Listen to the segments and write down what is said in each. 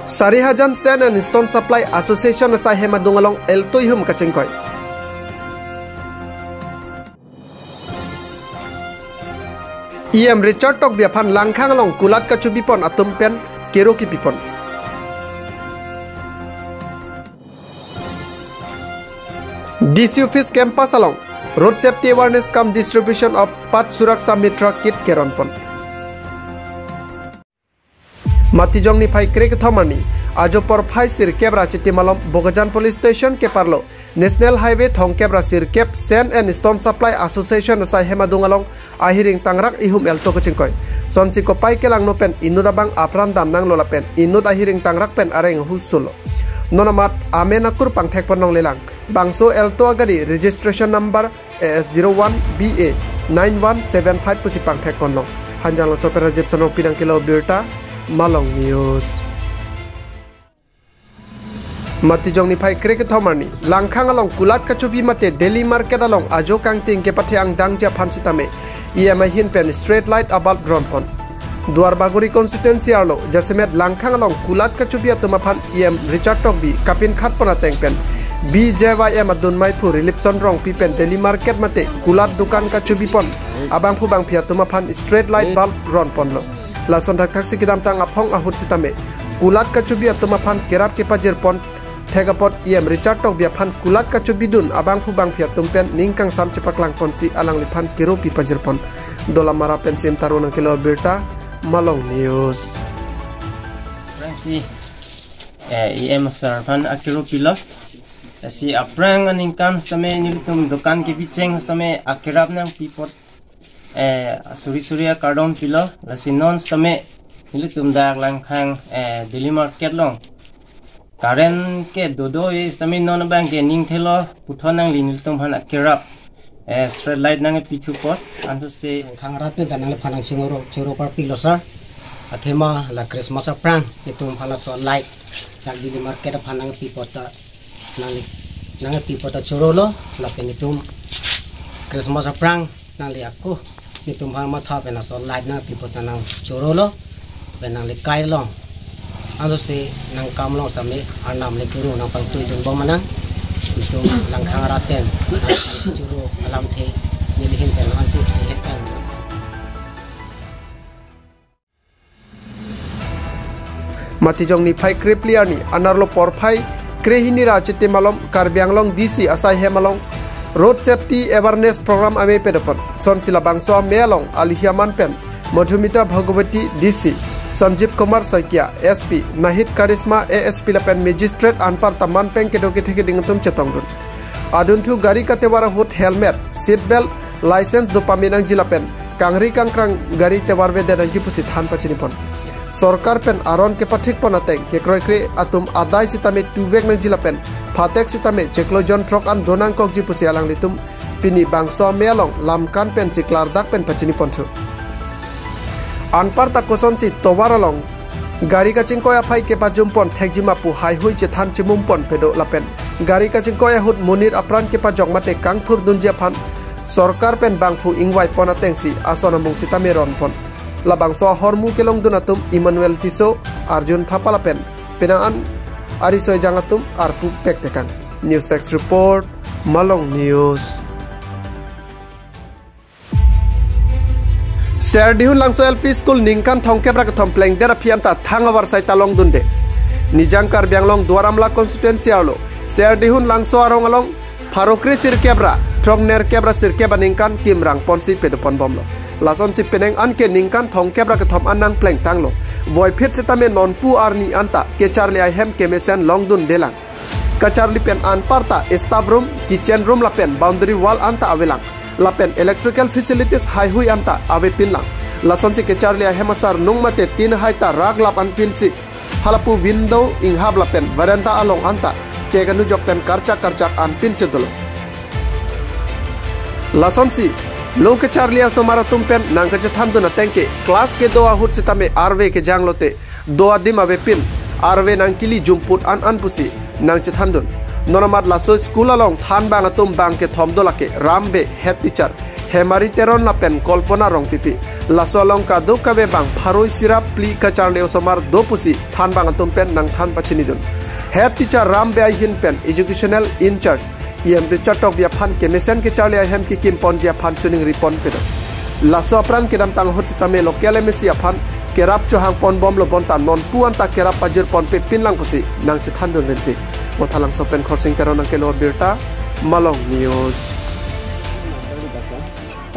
Sarihajan Sand and Stone Supply Association na sa hemadungalong eltoyhum kachengkoy. Iam Richard Tok biapan langkang along kulat kachubipon atumpen keroki pipon. DC Office Campus along Road Safety Awareness Cum Distribution of Path Suraksha Mitra Kit Keronpon. Matijong ni Pai Krek Thomani Ajo por Pai Sir Kebra Chitimalom Bogajan Police Station ke Parlo National Highway Thong Kebra Sir Kep Sand and Stone Supply Association sa hemadungalong ahiring tangrak ihum elto kechingkoy sonsi ko pai kelang nopen inudabang aprandam nang lolapen inud ahiring tangrak pen areng husulo nonamat amenakur pangthek ponong lelang bangso elto agadi registration number AS01BA 9175 pusi pangthek ponong hanjang lo sopera jep sonong pinang kilo birta Malong News. Matijong ni Pai Krek Thomani langkang along kulat kachubi mate Delhi Market along ajo kangting ke patiang dangja pansitame iama hin pen straight light about dronpon Duar Baguri constituency arlo jasemet langkang along kulat kachubi atumapan iam Richard Tokbi kapin khat pona tengpen BJYM adun maipu relief sonrong pipen Delhi Market mate kulat dukan kachubi pon abang pu bang pia tumapan straight light bulb dronpon lo lason dak taksi kidam tang aphong ahut sitame kulat kachubi atumapan kerap ke pajir pon Thegapot iam Richard Tok biapan kulat kachubidun abang pubang pia tumpen ningkang sam cepak lang ponsi alang lipan kirupi pajirpon dola mara pensim tarunang kilo birta Malong News. Si iam sarpan akirupi lo si aprang aningkan same nilitum dukan ke biceng same akirap nang pipot suri kardon pilo lasinon same nilitum dak langkhang Delhi Market long Karen ke dodo is tamin non bang ke ning thelo puthonang linil tum han akirap straight light nang pichu pot antu se khangra pe danang phanang singoro chero par pilosa athema la Christmas aprang itum phala so light tak Delhi Market phanang pipota nang pipota chorolo la penitum Christmas aprang nali aku nitum phan ma tha pena so light na pipota nang chorolo benang le kai long Ando si nang kamlong sami anam lekuru nang pangtui dun bomanang itu langkang raten juru alam the nilihin pen ansip sihetan Matijong ni Pai Kripliani anarlo porpai krehini rachite malom Karbianglong DC asai hemalong Road Safety Awareness Program ame pedopon sonsila bangso melong alihiaman pen Madhumita Bhagawati DC Sanjeev Kumar Saikia SP Nahid Karisma ASP Lapen Magistrate Anpar Taman Peng Kedoki Theke Dingatum Chetongdun Aduntu Gari Katewara Hood Helmet Seatbelt License Dopaminang Jilapen Kangri Kangkrang Gari Tewarwe Dedanji Pusit Han Pachinipon Sorkar Pen Aron ke Pathik Ponateng Kekroi Kre Atum Adai Sitame Tuvek Nang Jilapen Phatek Sitame Cheklo John Trok An Donang Kokji Pusi Alang Litum Pini Bangso Melong Lamkan Pen Siklardak Pen Pachinipon Chu Anpar takoson si towaralong gari kaching koya phai ke pajumpon thekjima pu hai hui che than chimumpon pedo lapen gari kaching koya hut munir apran ke pajong mate kangthur dunjia phan sarkar pen bangphu ingwai pona tengsi asona mung sitameron pon labang so hormu kelong dunatum Emmanuel Tiso Arjun Thapala pen penaan arisoy jangatum arpu pektekan News Text Report Malong News. Serdihun langso LP School ningkan thongkebra ke thompleng dera phianta thangawar sai talong dunde nijangkar bianglong duaramla constituency alo Serdihun langso arong along Farokri sirkebra trongner kebra sirkeba ningkan timrang ponsi pedopon bomlo lason si peneng anke ningkan thongkebra ke thom anang pleng tanglo voi phit setame nonpu arni anta ke charli I hem kemesen longdun delang kacharli pen anparta staff room kitchen room la pen boundary wall anta avelang Lapen electrical facilities high hui anta ave pinlang lason si kecharlia hemasar nung mate tin haita rag lap an pinsi halapu window inghab lapen veranda along anta ceganu jokpen karcak an pinsi dulu lason si lo kecharlia somara tumpen nang kecethandu na tengke class ke doa hut sitame arve ke janglote doa dim ave pin arve nang kili jumput an pusi nang cethandun Nonamat laso school along than bang atum bang ke thomdolake rambe head teacher hemari teron lapen kolpona rong pipi laso longka do kabe bang pharoi sirap pli kachar leo somar do pusi than bang atum pen nang than pachini dun head teacher ram be hin pen educational in charge em richard tok bia phan ke mesen ke charle hem ki kim pon dia phan chuning ripon pe laso prang kedam tang hot sitame lokale mesia phan kerap chohang pon bom lo bon tan non puan ta kerap pajir pon pe pinlang pusi nang che than dun renti mothalang sopen khorsing karo nang ke lo birta malong news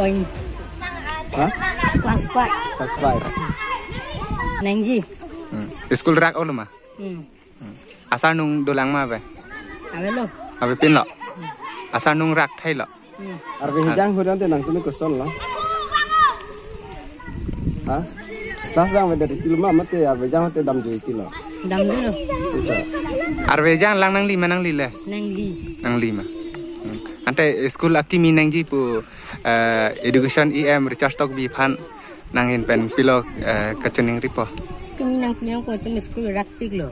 Point. Hah? Class 5. Kelas 5. Nengji. School rak olo ma. Asal nung dolang ma be. Avelo. Abe pin lo. Asal nung rak thai lo. Arbe hijang hudan te nang tunu kesol lo. Ha? Stas dang dari kilo ma mate arbe jang te dam jui kilo. Dam dulu. Arbe jang lang nang lima nang lile. Nengli. Nang lima. Ante school akimi nangji pu education em recharge stock bi phan nangin pen pilo kachuning ripo. Kami nang punya ko tu school rak pig lo.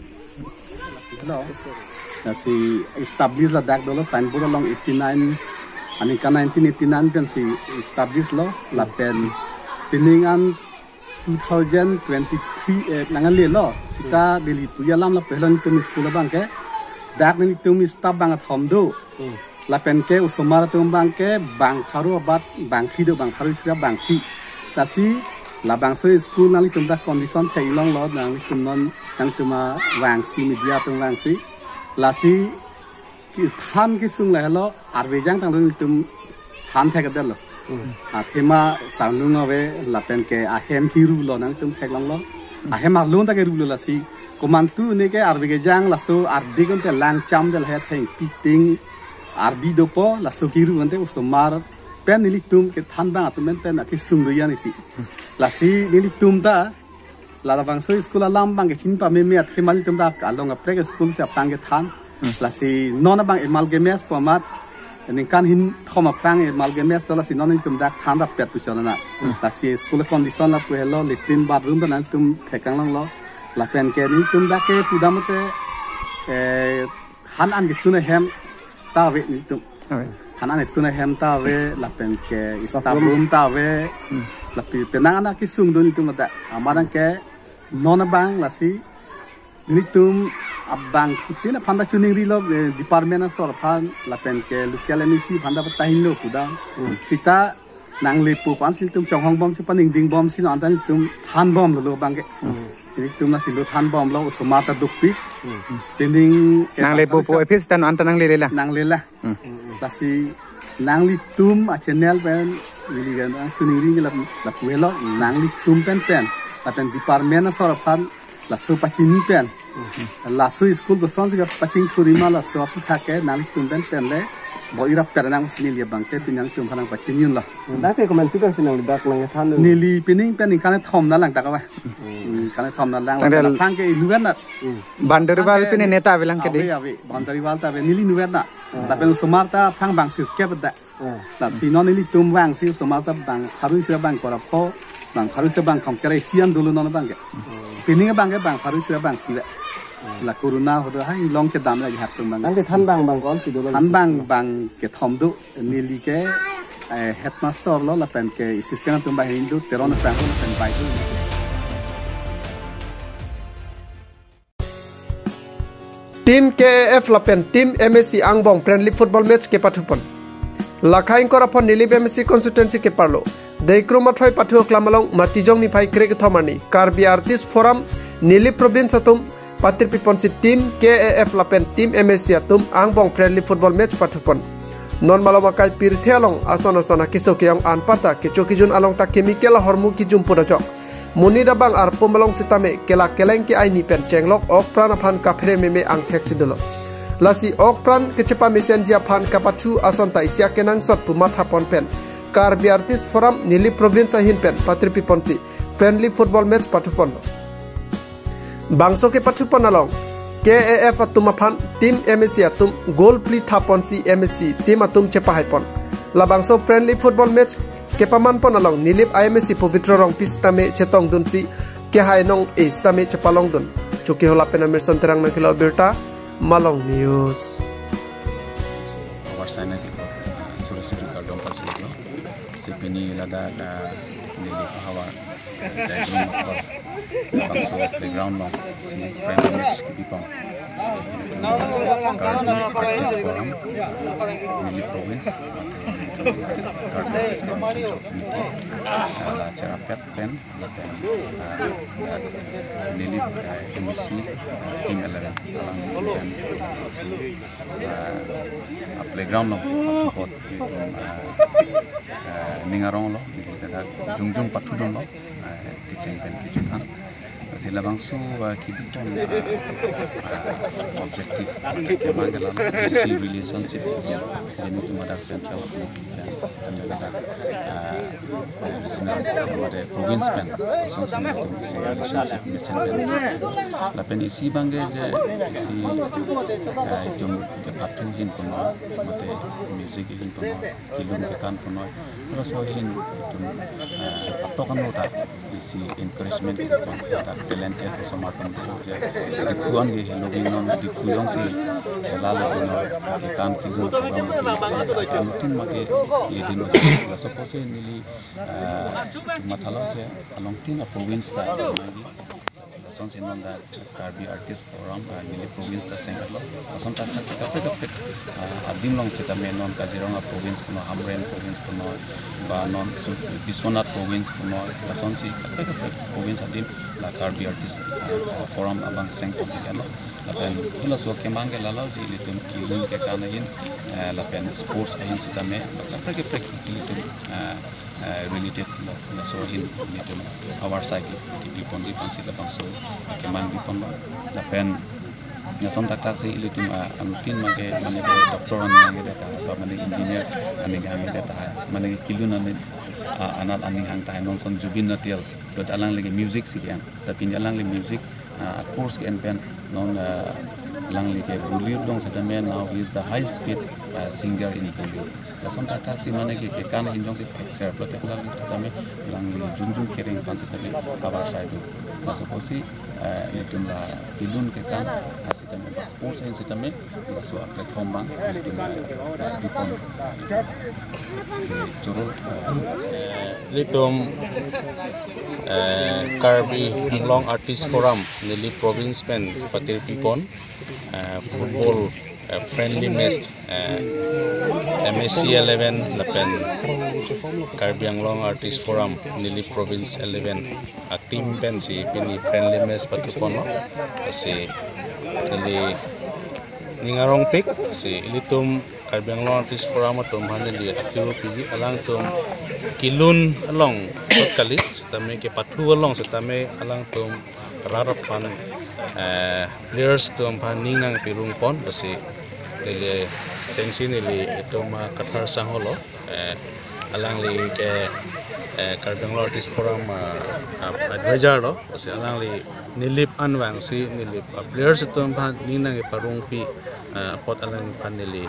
Si establish la dak dolo signboard along 89 ani ka 1989 pen si establish lo la pen piningan 2023 nangan le lo sita dili puya lam la pelan tu school bang ke dak ni tu mi staff bang athom do la pen ke usomar tu bang ke bang kharu abat bang thi do bang kharu sira bang thi tasi la bang so school nali tum da condition thai long lo nang tum non nang tuma wang si media tum wang si la si ki tham ki sung la lo arbe jang tang tum tham thai ka del lo a thema sang nu ngave la pen ke a hem ki ru lo nang tum thai long lo a hem a lon ta ke ru lo la si komantu ne ke arbe ke jang la so ardi kon te lang cham del he thai piting ardi do po la so ki ru ante usomar pen nilik tum ke than bang atum pen a ki sung do yani si la si nilik tum ta la bang so school alam bang ke chin pa me at kemal tum da along a preg school se apang ke than la si non bang emal ke mes pomat ning kan hin thoma pang emal ke mes la si non tum da than da pet tu cholana la si school condition la pu hello litrin bathroom da tum thekang long lo la pen ke ni tum da ke pudamote han an gitu na hem ta ve ni tum han an itu na hem ta ve la pen ke staff room ta ve la pi penang ana ki sung do ni tum da amarang ke non bang la si ni tum abang kutina phanda chuning ri lo department of sor phan la pen ke local mec phanda tahin lo kuda sita nang le pu pan sil tum chong hong bom chu paning ding bom sin an tan tum than bom lo bang ke ini tum na silu than bom lo somata dukpi pending Nang le po epis tan an tan nang le la. nang le la la si nang li tum a channel pen ni gan chuning ri la pu lo nang li tum pen la pen department of sor phan la so pachini pen la so school do son ga paching kurima la so apu thake nang tum pen le bo ira pernang sini li bangke pinang tum phanang pachini la dak te comment tu kan sinang dak nang than ni li pining pen kan thom na lang ta ka ba kan thom na lang la phang ke nuwen na Bandarwal pine neta bilang ke de. ave bandariwal ta be nili nuwen na la pen sumarta phang bang sir ke bda la si non nili tum wang si sumarta bang haru sira bang kora pho bang haru sira bang kham kare sian dulu non bang ke pining bang ke bang haru sira bang ki la corona hodo hai long che dam la hap tum bang nang te than bang kon si do han bang ke thom du nili ke headmaster lo la pen ke assistant tum ba hindu teron sa ko pen bai tu Team KAF lapen Team MSC Angbong friendly football match ke pathupon lakhain korapon nilib MSC constituency ke parlo deikruma thoi pathu klamalong matijong ni phai krek thomani karbi artist forum nilib province atum patir piponsi Team KAF lapen Team MSC atum Angbong friendly football match pathupon non maloma kai pirthelong asona kisokyang anpata kichokijun along ta chemical hormu ki jumpura jok Munida bang ar pumalong sitame kela keleng ki ai ni pen chenglok ok pran phan ka phre meme ang taxi dolo lasi ok pran ke chepa messenger phan ka pathu ason ta isia kenang sot pu matha pon pen kar biartis forum nili province hin pen patri piponsi friendly football match pathu pon bangso ke pathu pon along KAF atum phan team MSC atum goal pli thapon si MSC team atum chepa hai pon la bangso friendly football match kepaman pon along nilip IMSC pavitra rong pistame chetong dunsi ke hai nong e stame chapalong dun chuki hola penamer santerang na kilo berta malong news Warsana dito surat-surat dong pasal pini lada nili hawa dari motor bangso playground long si friends kipipong Karbi Artist Forum Nili Province Karbi Artist Forum Central Committee la cerapet pen Nili MBC Team 11 alang dan playground long support ningarong lo kita jungjung patudong lo kiceng pen kijutan sila bangsu kibipon objektif kemanggalan si relationship jadi itu ada central dan sebenarnya ada province pen sosok itu si relationship mission pen lapen isi bangge si itu ke patuhin puno mate music hin puno ilun ketan puno terus hin itu patokan nota isi encouragement itu talented sama teman-teman di kuan ge login non di kuyong si lalu kan kidu mungkin make lidin la suppose nili matalo je along tin province ta lagi son sinon da Karbi Artist Forum nili province ta sengalo son ta tak kapre adim long kita menon Kaziranga province puno Hamren province puno ba non Biswanath province puno son si kapre province adim la Karbi Artist Forum abang sengko kalo lapen pula so kemang ke lalau ji litum kilun ke kanahin lapen sports ahin sitame kapre litum related la so hin litum our side di ponji pansi la bangso kemang di pon lapen nya som tak si litum amtin mage mane doktor mane data mane engineer ane gange data mane kilun ane anal ani hang tai non son jubin natil dot alang lagi music sih yang tapi alang lagi music course ke pen non alang lagi Bollywood dong sedang now he is the high speed singer in Bollywood langsung kata si mana ke kan hinjong si share plot alang sedang alang lagi jungjung kering pan sedang kabar saya tu langsung posi itu lah bilun ke kan sedang sports yang sedang langsung platform bang itu di pon curul litum Karbi Long Artist Forum nili province pen Patir Pipon football friendly match MSC 11 lapen Karbi Long Artist Forum nili province 11 team pen si pini friendly match Patir Pon si nili ningarong pick si litum Karbi Long Artist Forum tum hanili akiru piji alang tum kilun along kali setame ke patu along setame alang tum rarapan players tum paning nang pirung pon basi lele tensi nili itu ma kathar sangholo alang li ke Karbi Long Artist Forum advisor lo basi alang li nilip anwang si nilip players tum paning nang parung pi pot alang panili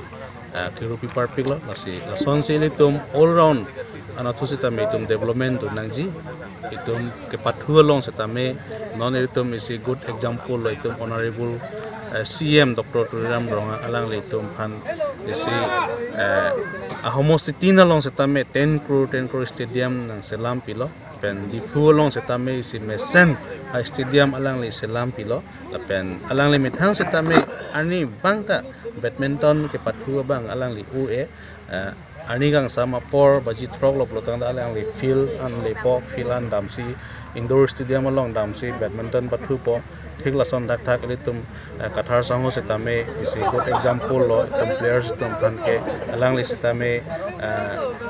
kirupi parpik lo basi lason si litum all round anak tu setame itum development tu nangji itum kepatuh long setame non itum isi good example lo itum honorable CM Dr. Turam Ronga alang le itum pan isi ahomositina long setame 10 crore stadium nang selam pilo pen di pu long setame isi mesen stadium alang le selam pilo pen alang le mithang setame ani bangta badminton kepatuh bang alang le UE ani gang sama por baji trok lo pelotang dale ang li field an li po field an damsi indoor stadium along damsi badminton batu po thik la son dak thak litum kathar sango setame isi good example lo itum players tum phan ke alang li setame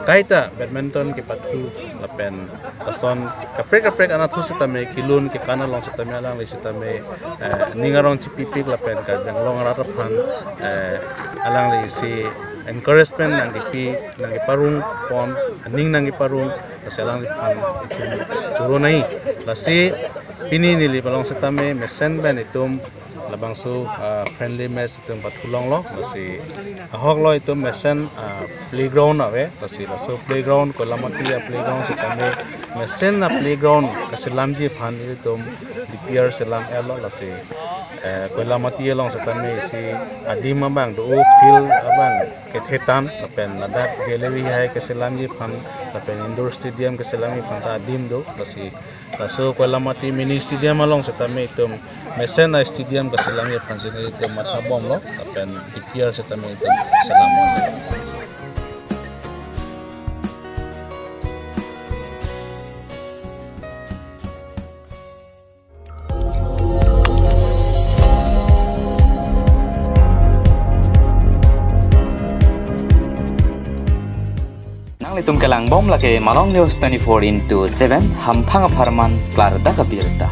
kaita badminton ke patu lapen son kaprek anathu setame kilun ke kana long setame alang li setame ningarong cipipik lapen Karbi Long rat phan alang li si encouragement nang di parung pon aning nang di parung selang di pan itu turunai lasi pini nili palong setame mesen ben itum labangsu friendly match itum patulong lo lasi ahok lo itum mesen playground awe lasi laso playground ko lamati playground setame mesen na playground kaselam ji phan itum dipiar selam elo lase koila mati elong satame si adim bang do feel abang kethetan lapen ladak gallery hai kaselam ji phan lapen indoor stadium kaselam ji phan ta adim do lase laso koila mati mini stadium along satame itum mesen na stadium kaselam ji phan sini itum mata bom lo lapen dipiar satame itum selam Tum kelang bom lake Malong News 24/7 hampang aparman klar da kabirta.